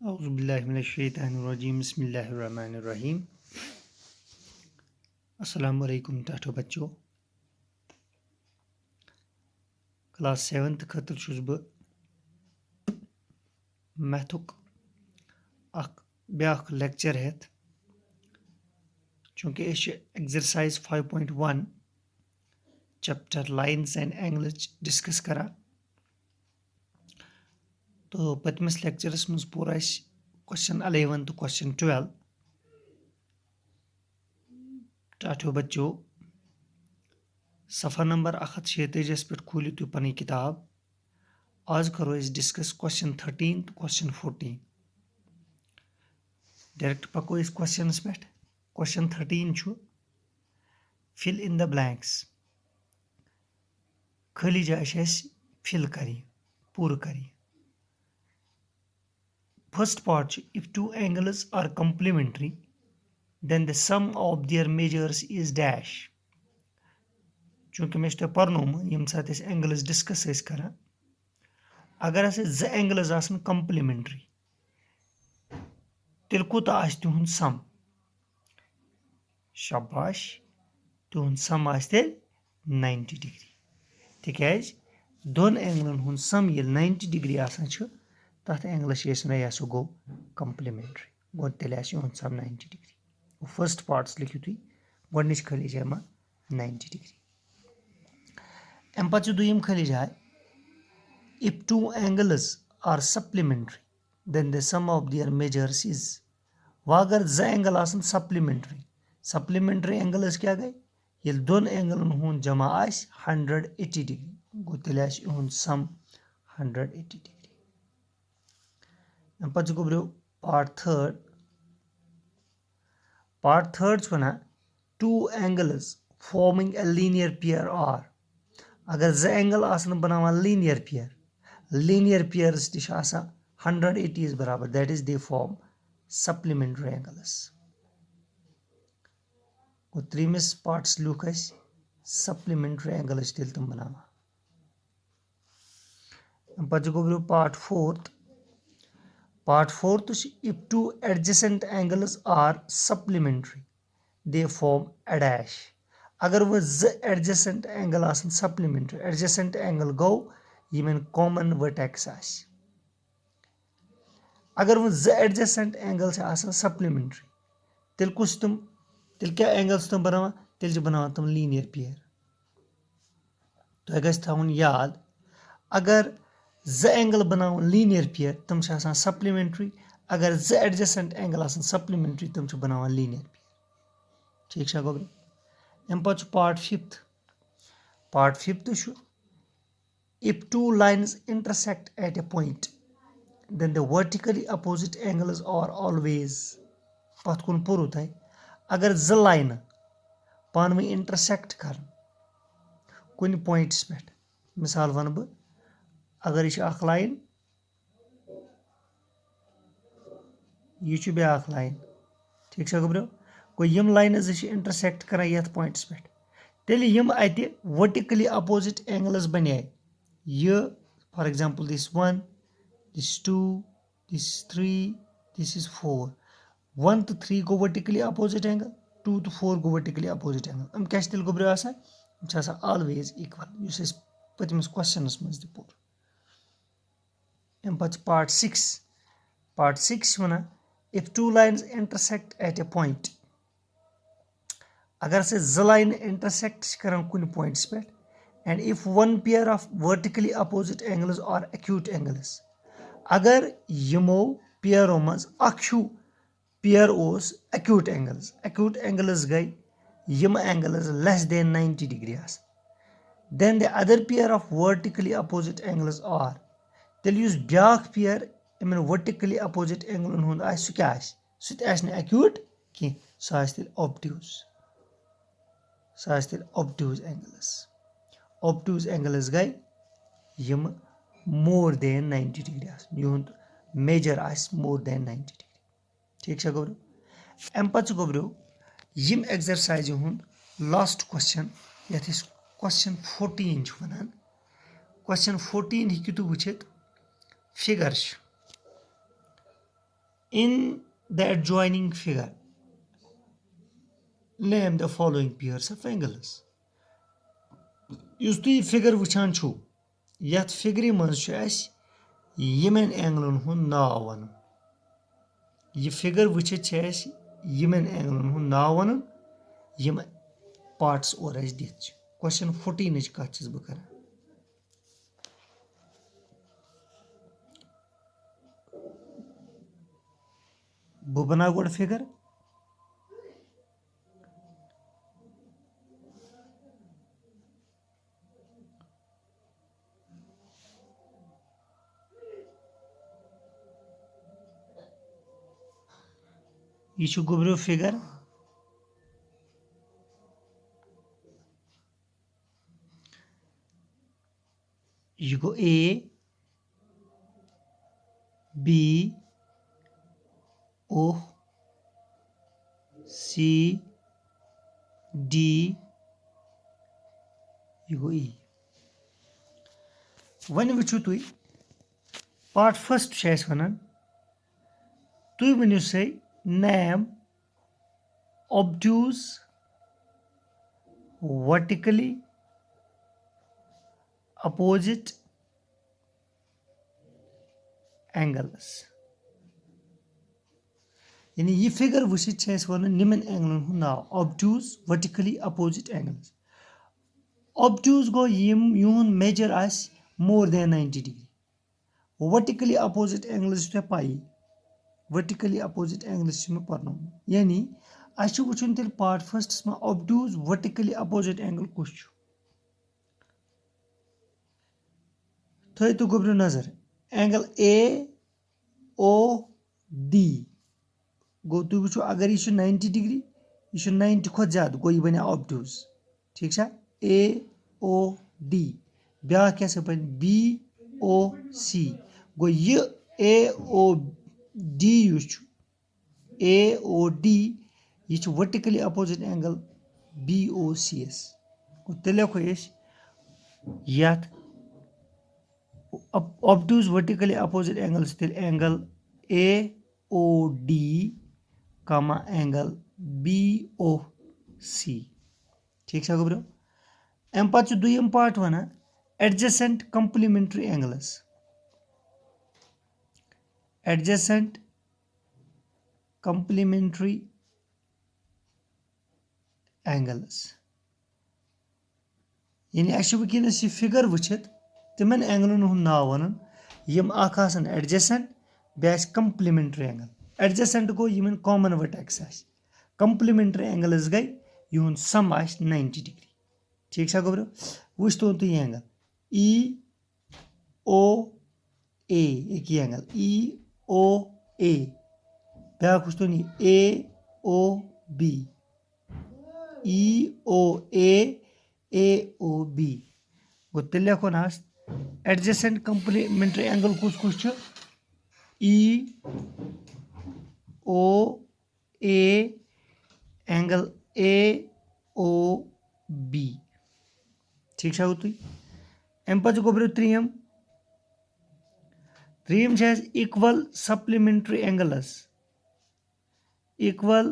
औज़ुबिल्लाहिमिनश्शैतानिर्रजीम बिस्मिल्लाहिर्रहमानिर्रहीम। अस्सलामु अलैकुम टाटो बच्चों। क्लास 7th खतर छुस बह मैथुक ब्याख लेक्चर हेत चूँकि exercise 5.1 chapter lines and angles discuss करा तो पतमिस लेक्चरस मज पोर क्वेश्चन 11 तो क्वेश्चन 12। टाटो बच्चों सफ़ा नंबर 136 पे खोलियो तुम पनी किताब। आज करो डिस्कस क्वेश्चन 13 तो क्वेश्चन 14। डायरेक्ट पको इस क्वेश्चन पे। क्वेश्चन 13 छु फिल इन द ब्लैंक्स। खाली जाय फिल करी पूर करी। First part if two angles are complementary then the sum of their measures is dash। चूंकि मे पर्नोम यम साथ एंगल्स डिस्कस करा अगर ज एंगल्स आसन कंप्लीमेंट्री तेल कूत तिहुंद सम। शाबाश तिहुंद सम तेल 90 डिग्री तिकाज दोन एंगलन हुंद सम ये 90 डिग्री आसान तथ एंगलस यह गो कंप्लीमेंट्री गो तेल सम 90 डिग्री। फर्स्ट पार्ट्स लिखियो तुम गोडनिच खाली जाय 90 डिग्री। अम पे दुयम खाली जाय if two angles are supplementary then the sum of their measures is. वह अगर ज एंगल आसन सप्लीमेंट्री एंगल्स क्या गए ये दोन एंगलन हुंद जमा आस 180 डिग्री गो तेल इहुंद सम 180 डिग्री। अम पे गोब्रो पार्ट थर्ड वना two angles forming a linear pair are. अगर ज एंगल आसन बनावान लीनियर पेयर्स ति 180 इज बराबर that is they form supplementary angles. गो त्रीमिस पार्ट्स लुक सप्लीमेंट्री एंगल्स तेल तुम बनावा। पे गो part fourth if two adjacent angles are supplementary they form a dash. अगर वह ज एडजेसेंट एंगल आसन सप्लीमेंट्री एडजेसेंट एंगल गो यमन कॉमन वर्टेक्स आस। अगर वह ज एडजेसेंट एंगल आसन सप्लीमेंट्री तेल कुछ तुम तेल क्या एंगल्स तुम बनावा तेल बनावा तुम लीनियर पेयर। तो गस थवन याद अगर ज एंगल बनावन लीनियर पेयर तुम सप्लीमेंट्री अगर ज एडजेसेंट एंगल आसन सप्लीमेंट्री तुम बनावन लीनियर पेयर। ठीक है गोब्रो। अम पे part fifth if two lines intersect at A point then the vertically opposite angles are always। पथ कुन पोरू तय अगर ज लाइन पानवे इंटरसेक्ट कर कुन पॉइंट्स पे मिसाल वन बह अगर यह लाइन यह ब्याख लाइन ठीक है गोब्रो गो यम लाइन इंटरसेक्ट कर ये पॉइंट्स पे तेल यम अत वर्टिकली अपोजिट एंगल्स बने यह for example this 1 this 2 this 3 this is 4 1 to 3 go vertically opposite angle 2 to 4 go vertically opposite angle हम क्या तेल गोब्रो always equal उस पतमिस क्वेश्चनस मज पोर। पार्ट 6 वना if two lines intersect at a point अगर से ज लाइन इंटरसेक्ट कर कुन पॉइंट्स पे and if one pair of vertically opposite angles are acute angles अगर यमो पेयरों मज पेयर acute angles गई यम angles less than 90 degree then the other pair of vertically opposite angles are तेल युस ब्याख pair in vertically opposite angle हुंद सु क्या acute कि सह obtuse angles गई यम more than 90 डिग्री युंद मेजर more than 90 डिग्री। ठीक है गोब्रो। अम पे गोब्रो यम एक्सरसाइज हुंद लास्ट क्वेश्चन ये क्वेश्चन 14 वन क्वेश्चन 14 हेकु तुम वचित figure In the adjoining figure, name the following pairs of angles. یُس تُہۍ فِگر وٕچھان چھُو یَتھ فِگرِ منٛز چھُ اَسہِ یِمن اینگلن ہُنٛد ناو وَنُن. یہِ فِگر وٕچھِتھ چھِ اَسہِ یِمن اینگلن ہُنٛد ناو وَنُن یِم پارٹس اورٕ اَسہِ دِتھ چھِ. کوسچن 14 کَتھ چھُس بہٕ کران. بہٕ بَناو گۄڈٕ فِگر. یہِ چھُ گوٚبریو فِگر. یہِ گوٚو A, B, O, C, D, یہِ گوٚو E. وۄنۍ وٕچھِو تُہۍ پارٹ فٔسٹ چھُ اَسہِ وَنان تُہۍ ؤنِو سا name obtuse vertically opposite angles. یعنی یہِ فِگر وٕچھِتھ چھِ اَسہِ وَنُن یِمن اینگلن ہُنٛد ناو. obtuse vertically opposite angles. obtuse گوٚو یِہُنٛد میجر آسہِ more than 90 degree. vertically opposite angles چھِ تۄہہِ پَیی. vertically opposite angles چھِ مےٚ پَرنومُت. یعنی اَسہِ چھُ وٕچھُن تیٚلہِ پارٹ فٔسٹس منٛز obtuse vertically opposite angle کُس چھُ. تھٲیِو تُہۍ گوٚبریو نظر اینگل AOD گوٚو تُہۍ وٕچھِو اگر یہِ چھُ 90 ڈگری یہِ چھُ 90 کھۄتہٕ زیادٕ گوٚو یہِ بَنیو obtuse. ٹھیٖک چھا AOD. بیاکھ کیاہ سا بَنہِ BOC گوٚو یہِ AOD یُس چھُ AOD یہِ چھُ vertically opposite angle BOC یس. گوٚو تیٚلہِ لیکھو أسۍ یَتھ obtuse vertically opposite angle چھِ تیٚلہِ اینگل AOD اینگل BOC. ٹھیٖک چھا گوٚبریو. اَمہِ پَتہٕ چھُ دوٚیِم پارٹ وَنان adjacent complementary angles. adjacent complementary angles. یعنی اَسہِ چھُ وٕنکیٚنس یہِ فِگر وٕچھِتھ تِمن اینگلن ہُنٛد ناو وَنُن یِم اکھ آسن adjacent بیٚیہِ آسہِ complementary angle. adjacent گوٚو یِمن common vertex آسہِ. complementary angles گٔے یِہُنٛد sum آسہِ 90 degree. ٹھیٖک چھا گوٚبریو. وٕچھتو تُہۍ یہِ اینگل EOA یہِ اینگل EOA. بیاکھ وٕچھتو یہِ AOB EOA AOB. گوٚو تیٚلہِ لیکھو نہ حظ adjacent complementary angle کُس چھُ EOA اینگل AOB. ٹھیٖک چھا گوٚو تُہۍ. اَمہِ پَتہٕ چھُ گوٚبریو ترٛیٚیِم چھِ اَسہِ equal supplementary angles. equal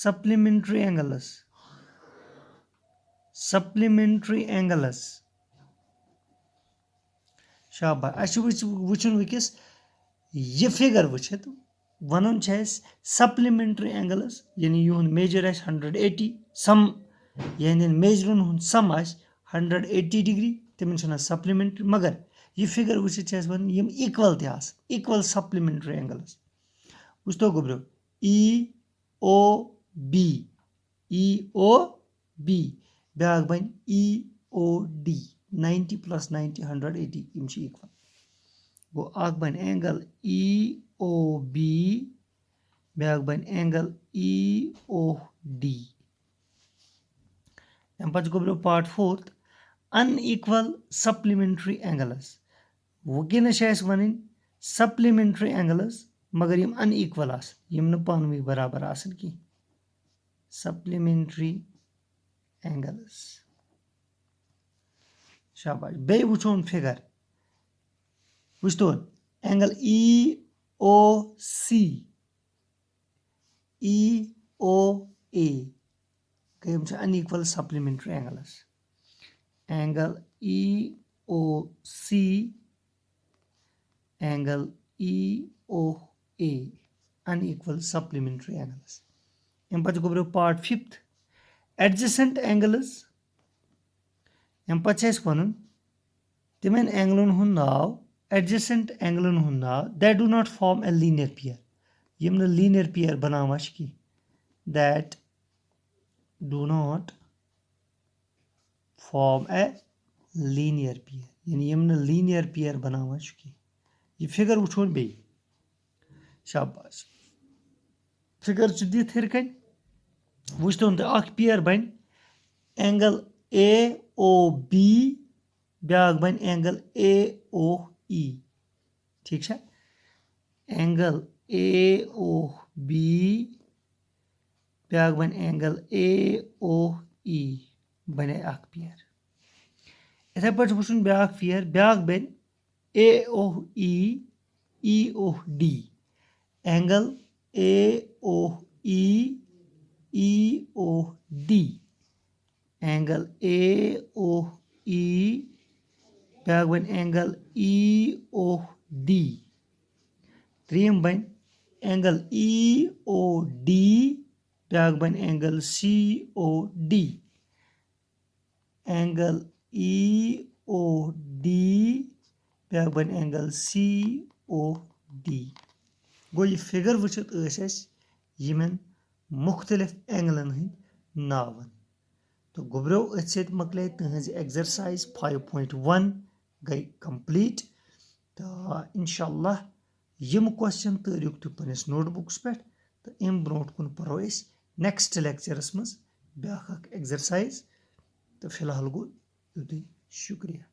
supplementary angles. شاباش. اَسہِ چھُ وٕچھُن وٕنکیٚس یہِ فِگر وٕچھِتھ وَنُن چھُ اَسہِ supplementary angles یعنی یِہُنٛد میجر آسہِ 180 سم یعنی میجرن ہُنٛد سم آسہِ 180 ڈگری تِمن چھِ وَنان supplementary. مگر یہِ فِگر وٕچھِتھ چھِ اَسہِ وَنُن یِم equal تہِ آسن equal supplementary angles. وٕچھتو گوٚبریو EOB بیاکھ بَنہِ EOD 90 + 90 180 یِم چھِ equal. گوٚو اکھ بَنہِ اینگل EOB بیاکھ بَنہِ اینگل EOD. اَمہِ پَتہٕ چھُ گوٚبریو part fourth unequal supplementary angles. وٕنکیٚنس چھِ اَسہِ وَنٕنۍ supplementary angles مگر یِم unequal آسن یِم نہٕ پانہٕ ؤنۍ برابر آسن کینٛہہ. supplementary angles. شاباش. بیٚیہِ وٕچھون فِگر وٕچھتون angle E O C E O A گٔے یِم چھِ unequal supplementary angles angle E O C angle E O A unequal supplementary angles اَمہِ پَتہٕ گوٚو پارٹ فِفتھ adjacent angles اَمہِ پَتہٕ چھُ اَسہِ وَنُن تِمن اینگلن ہُنٛد ناو adjacent اینگلن ہُنٛد ناو that do not form a linear pair یِم نہٕ linear pair بناوان چھِ کینٛہہ that do not form a linear pair یعنی یِم نہٕ linear pair بناوان چھِ کینٛہہ یہِ فِگر وٕچھون بیٚیہِ شاباش فِگر چھُ دِتھ ہیٚرِ کَنۍ وٕچھتون تُہۍ اکھ پِیر بَنہِ اینگل اے او بی بیاکھ بَنہِ اینگل اے او ای ٹھیٖک چھا اینگل اے او بی بیاکھ بَنہِ اینگل اے او ای بَنے اکھ پِیر یِتھٕے پٲٹھۍ چھُ وٕچھُن بیاکھ پِیر بیاکھ بَنہِ A O E E O D angle A O E E O D angle A O E بیاکھ بَنہِ اینگل ای او ڈی ترٛیِم بَنہِ اینگل ای او ڈی بیاکھ بَنہِ angle C O D angle E O D بیاکھ بَنہِ angle C O D گوٚو یہِ فِگر وٕچھِتھ ٲسۍ اَسہِ یِمن مُختٔلِف اینگلن ہٕنٛدۍ ناو تہٕ گوٚبریو أتھۍ سۭتۍ مۄکلے تُہنٛز ایٚگزرسایز 5.1 گٔے کمپلیٖٹ تہٕ اِنشاء اللہ یِم کوسچن تٲرِوُکھ تُہۍ پنٕنِس نوٹ بُکس پٮ۪ٹھ تہٕ اَمہِ برونٛٹھ کُن پَرو أسۍ نیکسٹ لیکچرس منٛز بیاکھ اکھ ایٚگزرسایز تہٕ فِلحال گوٚو یُتُے شُکریہ